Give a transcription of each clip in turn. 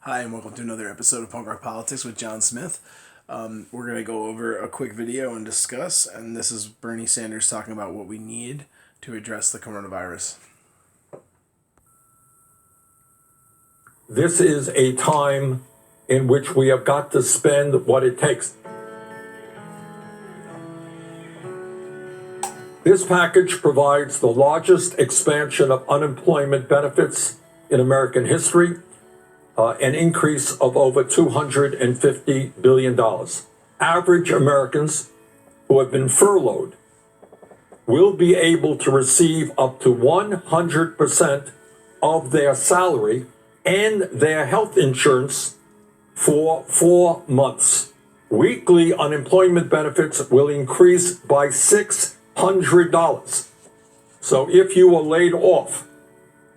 Hi, and welcome to another episode of Punk Rock Politics with John Smith. We're going to go over a quick video and discuss, and this is Bernie Sanders talking about what we need to address the coronavirus. This is a time in which we have got to spend what it takes. This package provides the largest expansion of unemployment benefits in American history, an increase of over $250 billion. Average Americans who have been furloughed will be able to receive up to 100% of their salary and their health insurance for 4 months. Weekly unemployment benefits will increase by $600. So if you were laid off,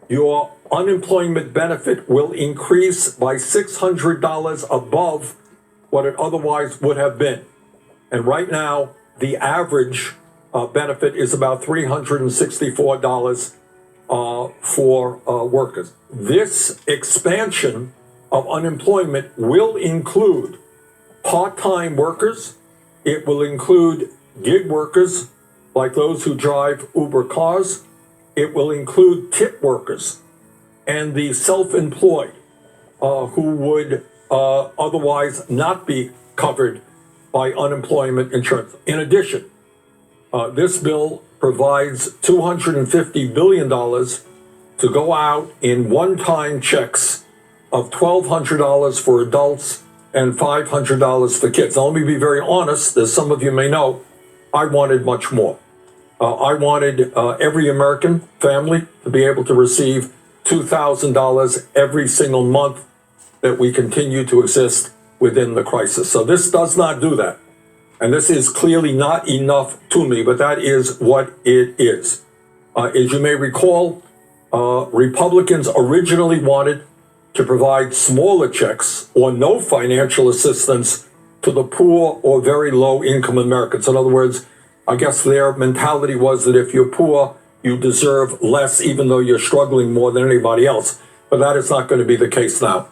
your unemployment benefit will increase by $600 above what it otherwise would have been. And right now, the average benefit is about $364 for workers. This expansion of unemployment will include part-time workers. It will include gig workers like those who drive Uber cars. It will include tip workers and the self-employed who would otherwise not be covered by unemployment insurance. In addition, this bill provides $250 billion to go out in one-time checks of $1,200 for adults and $500 for kids. Now, let me be very honest, as some of you may know, I wanted much more. I wanted every American family to be able to receive $2,000 every single month that we continue to exist within the crisis. So this does not do that. And this is clearly not enough to me, but that is what it is. As you may recall, Republicans originally wanted to provide smaller checks or no financial assistance to the poor or very low income Americans. In other words, I guess their mentality was that if you're poor, you deserve less, even though you're struggling more than anybody else. But that is not going to be the case now.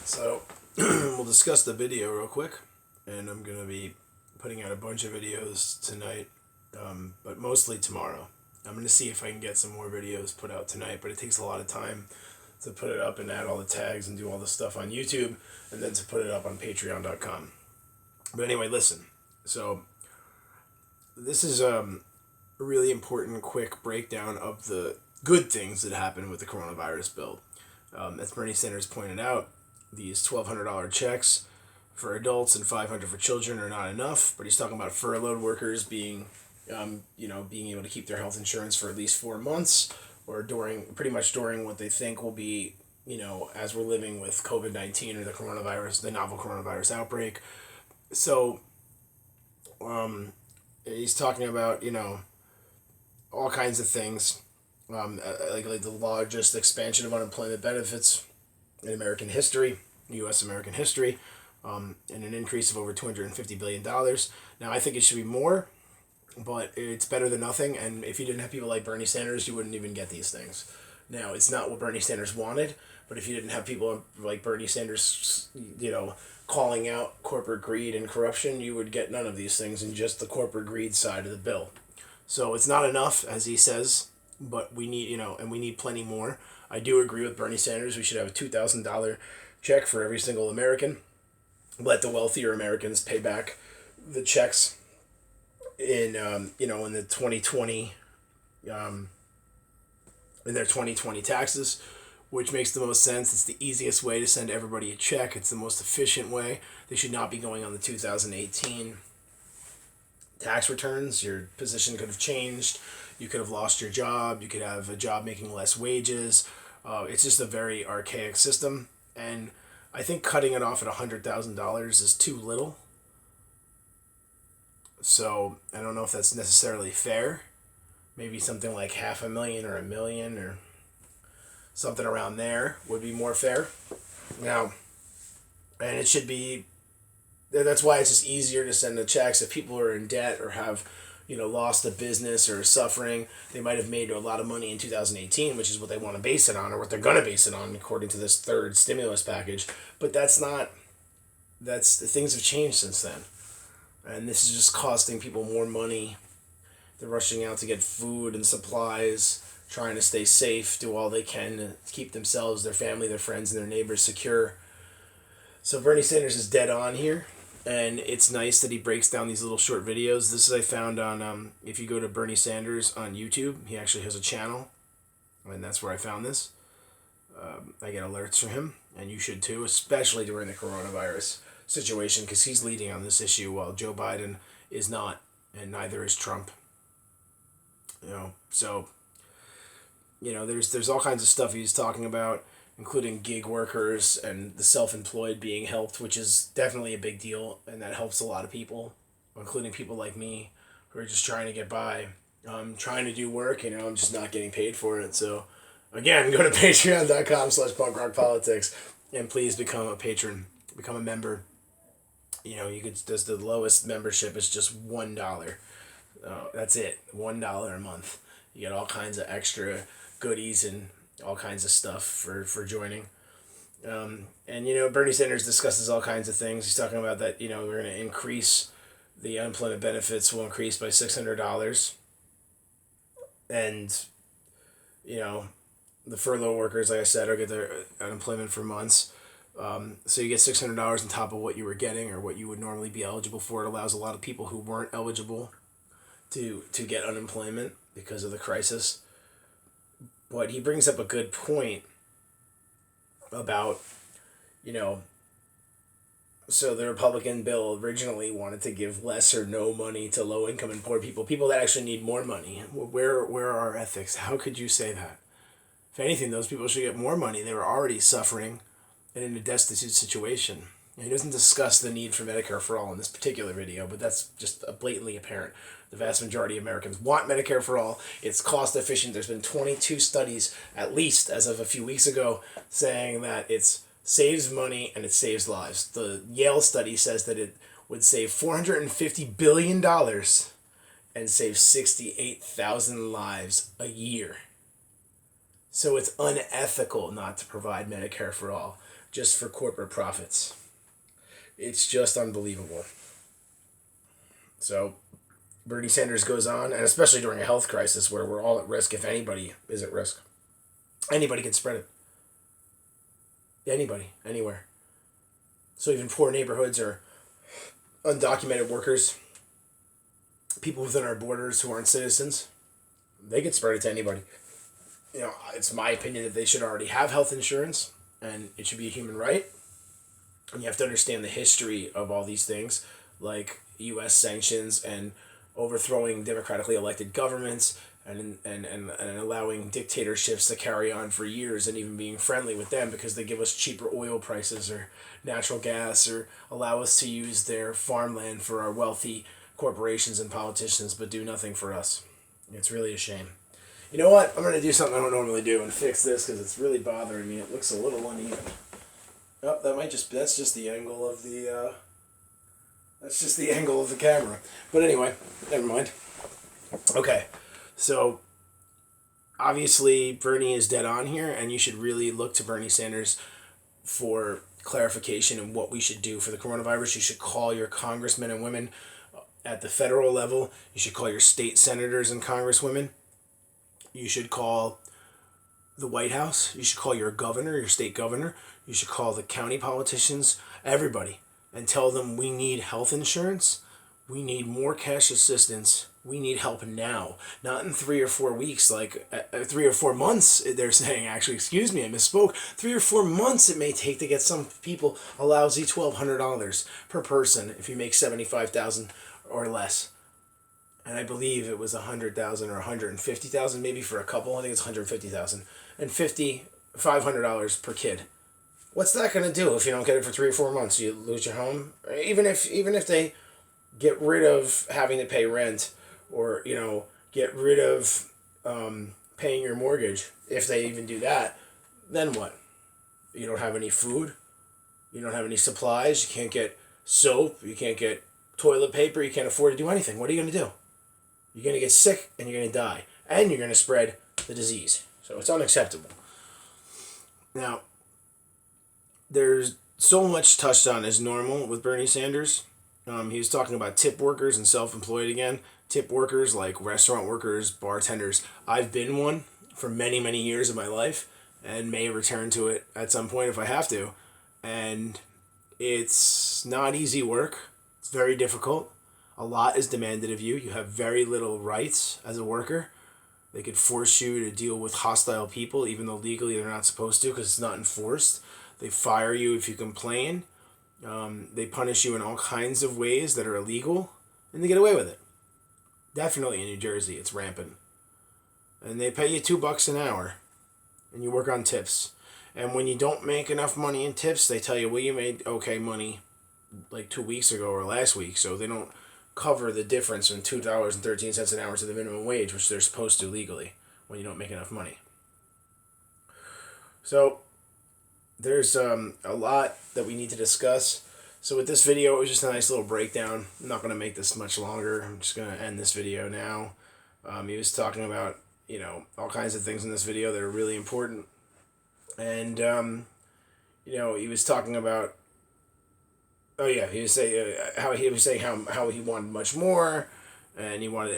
So, we'll discuss the video real quick, and I'm going to be putting out a bunch of videos tonight, but mostly tomorrow. I'm going to see if I can get some more videos put out tonight, but it takes a lot of time to put it up and add all the tags and do all the stuff on YouTube, and then to put it up on patreon.com. But anyway, listen. So, this is a really important, quick breakdown of the good things that happened with the coronavirus bill. As Bernie Sanders pointed out, these $1,200 checks for adults and $500 for children are not enough, but he's talking about furloughed workers being able to keep their health insurance for at least 4 months, or pretty much during what they think will be, as we're living with COVID-19 or the novel coronavirus outbreak. So, he's talking about, all kinds of things, like the largest expansion of unemployment benefits in American history, U.S. American history, and an increase of over $250 billion. Now, I think it should be more, but it's better than nothing, and if you didn't have people like Bernie Sanders, you wouldn't even get these things. Now, it's not what Bernie Sanders wanted, but if you didn't have people like Bernie Sanders, calling out corporate greed and corruption, you would get none of these things in just the corporate greed side of the bill. So it's not enough, as he says, but we need, and we need plenty more. I do agree with Bernie Sanders. We should have a $2,000 check for every single American. Let the wealthier Americans pay back the checks in the 2020 in their 2020 taxes, which makes the most sense. It's the easiest way to send everybody a check. It's the most efficient way. They should not be going on the 2018 tax returns. Your position could have changed. You could have lost your job. You could have a job making less wages. It's just a very archaic system, and I think cutting it off at $100,000 is too little. So I don't know if that's necessarily fair. Maybe something like $500,000 or $1 million or something around there would be more fair. Now, and it should be That's why it's just easier to send the checks if people are in debt or have, lost a business or are suffering. They might have made a lot of money in 2018, which is what they want to base it on, or what they're going to base it on, according to this third stimulus package. But things have changed since then. And this is just costing people more money. They're rushing out to get food and supplies, trying to stay safe, do all they can to keep themselves, their family, their friends, and their neighbors secure. So Bernie Sanders is dead on here, and it's nice that he breaks down these little short videos. This is I found on, if you go to Bernie Sanders on YouTube, he actually has a channel, and that's where I found this. I get alerts from him, and you should too, especially during the coronavirus situation, because he's leading on this issue while Joe Biden is not, and neither is Trump. So there's all kinds of stuff he's talking about, including gig workers and the self-employed being helped, which is definitely a big deal, and that helps a lot of people, including people like me who are just trying to get by. I'm trying to do work, I'm just not getting paid for it. So again, go to patreon.com/punkrockpolitics and please become a patron, become a member. You could, just the lowest membership is just $1. That's it, $1 a month. You get all kinds of extra goodies and all kinds of stuff for joining. And Bernie Sanders discusses all kinds of things. He's talking about that, we're going to increase the unemployment benefits will increase by $600. And, the furlough workers, like I said, will get their unemployment for months. So you get $600 on top of what you were getting or what you would normally be eligible for. It allows a lot of people who weren't eligible to get unemployment because of the crisis. But he brings up a good point about, so the Republican bill originally wanted to give less or no money to low income and poor people that actually need more money. Where are our ethics? How could you say that? If anything, those people should get more money. They were already suffering and in a destitute situation. And he doesn't discuss the need for Medicare for all in this particular video, but that's just blatantly apparent. The vast majority of Americans want Medicare for all. It's cost efficient. There's been 22 studies, at least as of a few weeks ago, saying that it saves money and it saves lives. The Yale study says that it would save $450 billion and save 68,000 lives a year. So it's unethical not to provide Medicare for all, just for corporate profits. It's just unbelievable. So Bernie Sanders goes on, and especially during a health crisis where we're all at risk, if anybody is at risk. Anybody can spread it. Anybody, anywhere. So even poor neighborhoods or undocumented workers, people within our borders who aren't citizens, they could spread it to anybody. It's my opinion that they should already have health insurance, and it should be a human right. And you have to understand the history of all these things, like U.S. sanctions and overthrowing democratically elected governments and allowing dictatorships to carry on for years and even being friendly with them because they give us cheaper oil prices or natural gas or allow us to use their farmland for our wealthy corporations and politicians but do nothing for us. It's really a shame. You know what? I'm going to do something I don't normally do and fix this because it's really bothering me. It looks a little uneven. Oh, that's just the angle of the, that's just the angle of the camera. But anyway, never mind. Okay, so obviously Bernie is dead on here, and you should really look to Bernie Sanders for clarification on what we should do for the coronavirus. You should call your congressmen and women at the federal level. You should call your state senators and congresswomen. You should call the White House. You should call your governor, your state governor. You should call the county politicians, everybody, and tell them we need health insurance. We need more cash assistance. We need help now, not in 3 or 4 weeks, like 3 or 4 months. They're saying, actually, excuse me, I misspoke. 3 or 4 months it may take to get some people a lousy $1,200 per person if you make $75,000 or less. And I believe it was $100,000 or $150,000, maybe for a couple. I think it's $150,000 and $500 per kid. What's that going to do if you don't get it for 3 or 4 months? You lose your home. Even if they get rid of having to pay rent, or get rid of paying your mortgage, if they even do that, then what? You don't have any food. You don't have any supplies. You can't get soap, you can't get toilet paper, you can't afford to do anything. What are you going to do? You're going to get sick and you're going to die. And you're going to spread the disease. So it's unacceptable. Now, there's so much touched on as normal with Bernie Sanders. He was talking about tip workers and self-employed again. Tip workers like restaurant workers, bartenders. I've been one for many, many years of my life and may return to it at some point if I have to. And it's not easy work. It's very difficult. A lot is demanded of you. You have very little rights as a worker. They could force you to deal with hostile people, even though legally they're not supposed to because it's not enforced. They fire you if you complain. They punish you in all kinds of ways that are illegal, and they get away with it. Definitely in New Jersey, it's rampant. And they pay you $2 an hour, and you work on tips. And when you don't make enough money in tips, they tell you, well, you made okay money like 2 weeks ago or last week, so they don't cover the difference from $2.13 an hour to the minimum wage, which they're supposed to legally when you don't make enough money. So there's a lot that we need to discuss. So with this video, it was just a nice little breakdown. I'm not going to make this much longer. I'm just going to end this video now. He was talking about, all kinds of things in this video that are really important. And, he was talking about, he was saying how he wanted much more, and he wanted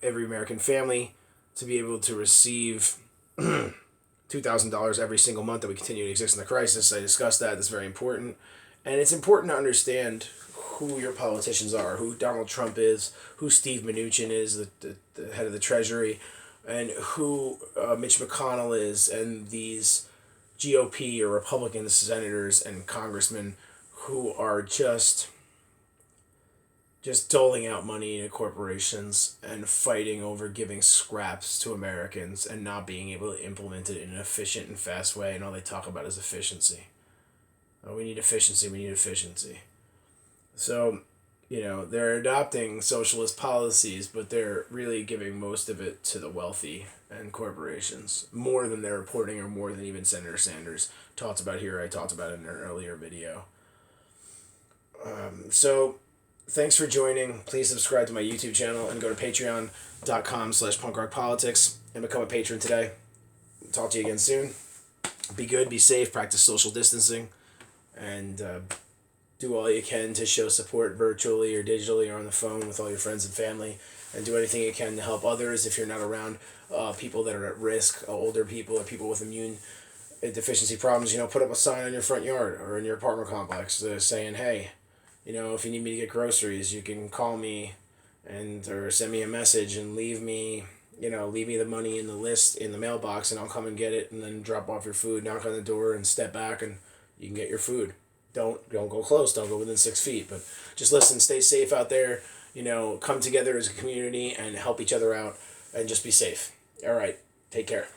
every American family to be able to receive $2,000 every single month that we continue to exist in the crisis. I discussed that. That's very important. And it's important to understand who your politicians are, who Donald Trump is, who Steve Mnuchin is, the head of the Treasury, and who Mitch McConnell is, and these GOP or Republican senators and congressmen who are just doling out money to corporations and fighting over giving scraps to Americans and not being able to implement it in an efficient and fast way, and all they talk about is efficiency. Oh, we need efficiency. So, they're adopting socialist policies, but they're really giving most of it to the wealthy and corporations, more than they're reporting or more than even Senator Sanders talked about here. I talked about it in an earlier video. So thanks for joining. Please subscribe to my YouTube channel and go to patreon.com/punkrockpolitics and become a patron today. Talk to you again soon. Be good, be safe, practice social distancing, and do all you can to show support virtually or digitally or on the phone with all your friends and family, and do anything you can to help others if you're not around people that are at risk, older people or people with immune deficiency problems. Put up a sign on your front yard or in your apartment complex saying, hey, if you need me to get groceries, you can call me or send me a message and leave me the money in the list in the mailbox, and I'll come and get it, and then drop off your food, knock on the door, and step back, and you can get your food. Don't go close. Don't go within 6 feet. But just listen. Stay safe out there. Come together as a community and help each other out, and just be safe. All right. Take care.